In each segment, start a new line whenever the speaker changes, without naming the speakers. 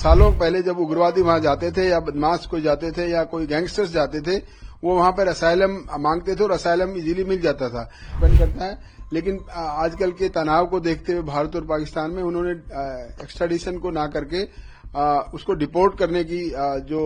सालों पहले जब उग्रवादी वहां जाते थे या बदमाश कोई जाते थे या कोई गैंगस्टर्स जाते थे, वो वहां पर असाइलम मांगते थे और असाइलम इजीली मिल जाता था। डिपेंड करता है, लेकिन आजकल के तनाव को देखते हुए भारत और पाकिस्तान में उन्होंने एक्स्ट्राडिशन को ना करके उसको डिपोर्ट करने की जो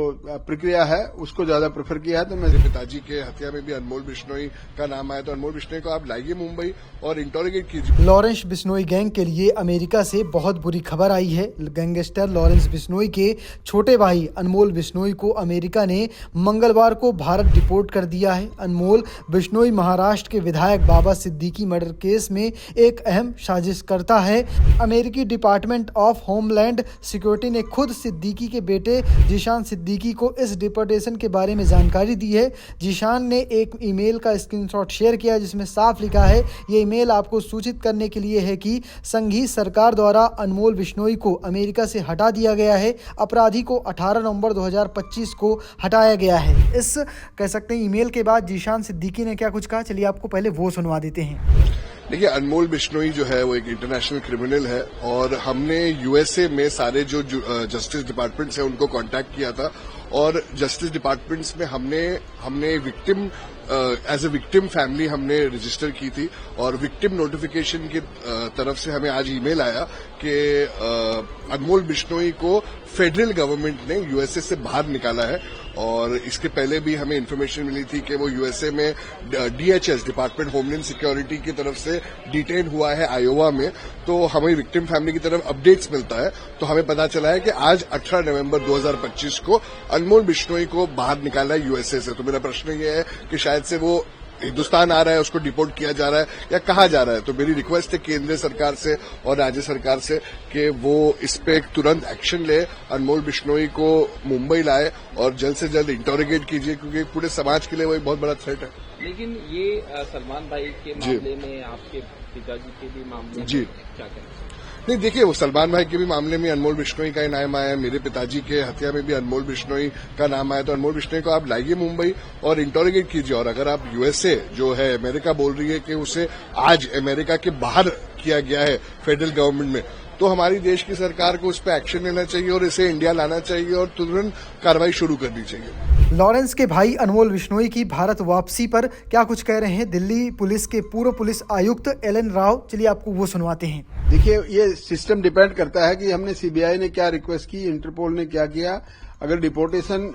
प्रक्रिया है उसको ज्यादा प्रेफर किया है। तो
मेरे पिताजी के हत्या में भी अनमोल बिश्नोई का नाम आया, तो अनमोल बिश्नोई को आप लाइए मुंबई और इंटरोगेट कीजिए।
लॉरेंस बिश्नोई गैंग के लिए अमेरिका से बहुत बुरी खबर आई है। गैंगस्टर लॉरेंस बिश्नोई के छोटे भाई अनमोल बिश्नोई को अमेरिका ने मंगलवार को भारत डिपोर्ट कर दिया है। अनमोल बिश्नोई महाराष्ट्र के विधायक बाबा सिद्दीकी मर्डर केस में एक अहम साजिशकर्ता है। अमेरिकी डिपार्टमेंट ऑफ होमलैंड सिक्योरिटी ने खुद सिद्दीकी के बेटे जीशान सिद्दीकी को इस डिपोर्टेशन के बारे में जानकारी दी है। जीशान ने एक ईमेल का स्क्रीनशॉट शेयर किया जिसमें साफ लिखा है, ये ईमेल आपको सूचित करने के लिए है कि संघीय सरकार द्वारा अनमोल बिश्नोई को अमेरिका से हटा दिया गया है। अपराधी को 18 नवंबर 2025 को हटाया गया है। इस कह सकते हैं ईमेल के बाद जीशान सिद्दीकी ने क्या कुछ कहा, चलिए आपको पहले वो सुनवा देते हैं।
देखिए, अनमोल बिश्नोई जो है वो एक इंटरनेशनल क्रिमिनल है और हमने यूएसए में सारे जो जस्टिस डिपार्टमेंट्स हैं उनको कांटेक्ट किया था और जस्टिस डिपार्टमेंट्स में हमने victim as a victim family हमने रजिस्टर की थी और विक्टिम नोटिफिकेशन की तरफ से हमें आज ईमेल आया कि अनमोल बिश्नोई को फेडरल गवर्नमेंट ने यूएसए से बाहर निकाला है। और इसके पहले भी हमें इन्फॉर्मेशन मिली थी कि वो यूएसए में डीएचएस डिपार्टमेंट होमलैंड सिक्योरिटी की तरफ से डिटेन हुआ है आयोवा में। तो हमें विक्टिम फैमिली की तरफ अपडेट्स मिलता है, तो हमें पता चला है कि आज 18 नवंबर 2025 को अनमोल बिश्नोई को बाहर निकाला है यूएसए से। तो मेरा प्रश्न ये है कि शायद से वो हिंदुस्तान आ रहा है, उसको डिपोर्ट किया जा रहा है या कहा जा रहा है। तो मेरी रिक्वेस्ट है केंद्र सरकार से और राज्य सरकार से कि वो इस पे तुरंत एक्शन ले, अनमोल बिश्नोई को मुंबई लाए और जल्द से जल्द इंटरोगेट कीजिए, क्योंकि पूरे समाज के लिए वो एक बहुत बड़ा थ्रेट है।
लेकिन ये सलमान भाई के मामले में, आपके पिताजी के भी मामले में क्या कहें?
नहीं, देखिए, वो सलमान भाई के भी मामले में अनमोल बिश्नोई का ही नाम आया, मेरे पिताजी के हत्या में भी अनमोल बिश्नोई का नाम आया, तो अनमोल बिश्नोई को आप लाइए मुंबई और इंटरोगेट कीजिए। और अगर आप यूएसए जो है, अमेरिका बोल रही है कि उसे आज अमेरिका के बाहर किया गया है फेडरल गवर्नमेंट में, तो हमारी देश की सरकार को उस पर एक्शन लेना चाहिए और इसे इंडिया लाना चाहिए और तुरंत कार्रवाई शुरू करनी चाहिए।
लॉरेंस के भाई अनमोल बिश्नोई की भारत वापसी पर क्या कुछ कह रहे हैं दिल्ली पुलिस के पूर्व पुलिस आयुक्त एलन राव, चलिए आपको वो सुनवाते हैं।
देखिए, ये सिस्टम डिपेंड करता है कि हमने सीबीआई ने क्या रिक्वेस्ट की, इंटरपोल ने क्या किया। अगर डिपोर्टेशन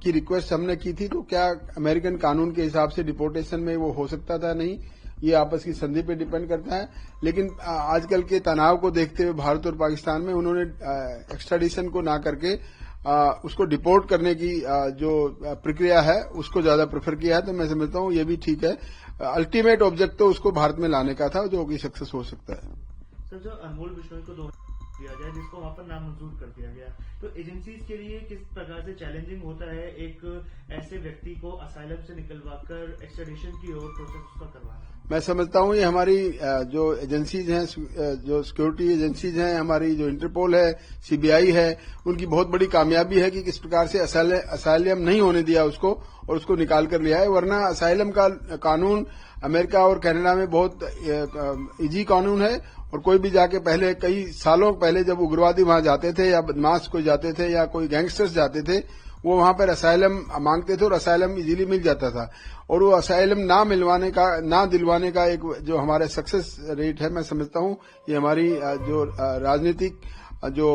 की रिक्वेस्ट हमने की थी तो क्या अमेरिकन कानून के हिसाब से डिपोर्टेशन में वो हो सकता था? नहीं, ये आपस की संधि पे डिपेंड करता है। लेकिन आजकल के तनाव को देखते हुए भारत और पाकिस्तान में उन्होंने एक्स्ट्राडिशन को ना करके उसको डिपोर्ट करने की जो प्रक्रिया है उसको ज्यादा प्रेफर किया है। तो मैं समझता हूँ ये भी ठीक है। अल्टीमेट ऑब्जेक्ट तो उसको भारत में लाने का था, जो कि सक्सेस हो सकता है।
सर, जो अनमोल बिश्नोई को दिया जाए जिसको वहां पर नामंजूर कर दिया गया, तो एजेंसीज के लिए किस प्रकार से चैलेंजिंग होता है एक ऐसे व्यक्ति को असाइलम से निकलवाकर एक्सट्रेडिशन की ओर प्रोसेस उसका करवाना?
मैं समझता हूँ ये हमारी जो एजेंसीज हैं, जो सिक्योरिटी एजेंसीज हैं, हमारी जो इंटरपोल है, सीबीआई है, उनकी बहुत बड़ी कामयाबी है कि किस प्रकार से असाइलम नहीं होने दिया उसको और उसको निकाल कर लिया है। वरना असाइलम का कानून अमेरिका और कनाडा में बहुत इजी कानून है और कोई भी जाके पहले कई सालों पहले जब उग्रवादी वहां जाते थे या बदमाश कोई जाते थे या कोई गैंगस्टर्स जाते थे, वो वहां पर असाइलम मांगते थे और असाइलम इजीली मिल जाता था। और वो असाइलम ना दिलवाने का एक जो हमारा सक्सेस रेट है, मैं समझता हूँ ये हमारी जो राजनीतिक जो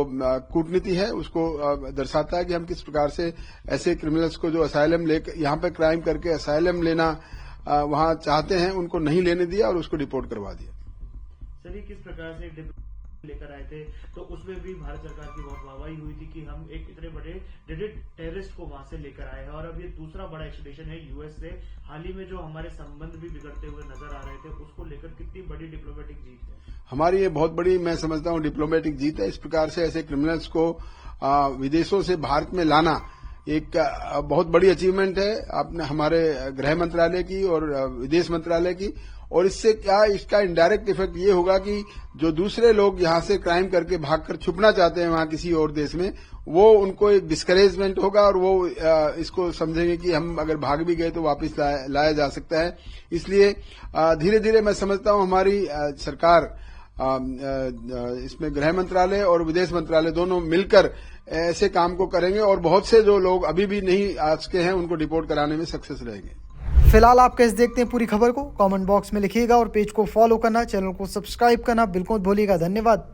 कूटनीति है उसको दर्शाता है कि हम किस प्रकार से ऐसे क्रिमिनल्स को जो असाइलम लेकर यहाँ पे क्राइम करके असाइलम लेना वहां चाहते हैं, उनको नहीं लेने दिया और उसको डिपोर्ट करवा दिया।
सभी किस प्रकार से लेकर आए थे, तो उसमें भी भारत सरकार की बहुत वाहवाही हुई थी कि हम एक इतने बड़े डेडेड टेररिस्ट को वहां से लेकर आए हैं। और अब ये दूसरा बड़ा एक्सट्रेडिशन है यूएस से। हाल ही में जो हमारे संबंध भी बिगड़ते हुए नजर आ रहे थे, उसको लेकर कितनी बड़ी डिप्लोमेटिक जीत है? हमारी
ये बहुत बड़ी, मैं समझता हूँ, डिप्लोमेटिक जीत है। इस प्रकार से ऐसे क्रिमिनल्स को विदेशों से भारत में लाना एक बहुत बड़ी अचीवमेंट है आपने हमारे गृह मंत्रालय की और विदेश मंत्रालय की। और इससे क्या, इसका इनडायरेक्ट इफेक्ट ये होगा कि जो दूसरे लोग यहाँ से क्राइम करके भागकर छुपना चाहते हैं वहां किसी और देश में, वो उनको एक डिस्करेजमेंट होगा और वो इसको समझेंगे कि हम अगर भाग भी गए तो वापस लाया जा सकता है। इसलिए धीरे धीरे मैं समझता हूँ हमारी सरकार इसमें गृह मंत्रालय और विदेश मंत्रालय दोनों मिलकर ऐसे काम को करेंगे और बहुत से जो लोग अभी भी नहीं आ सके हैं उनको डिपोर्ट कराने में सक्सेस रहेंगे।
फिलहाल आप कैसे देखते हैं पूरी खबर को कमेंट बॉक्स में लिखिएगा और पेज को फॉलो करना, चैनल को सब्सक्राइब करना बिल्कुल मत भूलिएगा। धन्यवाद।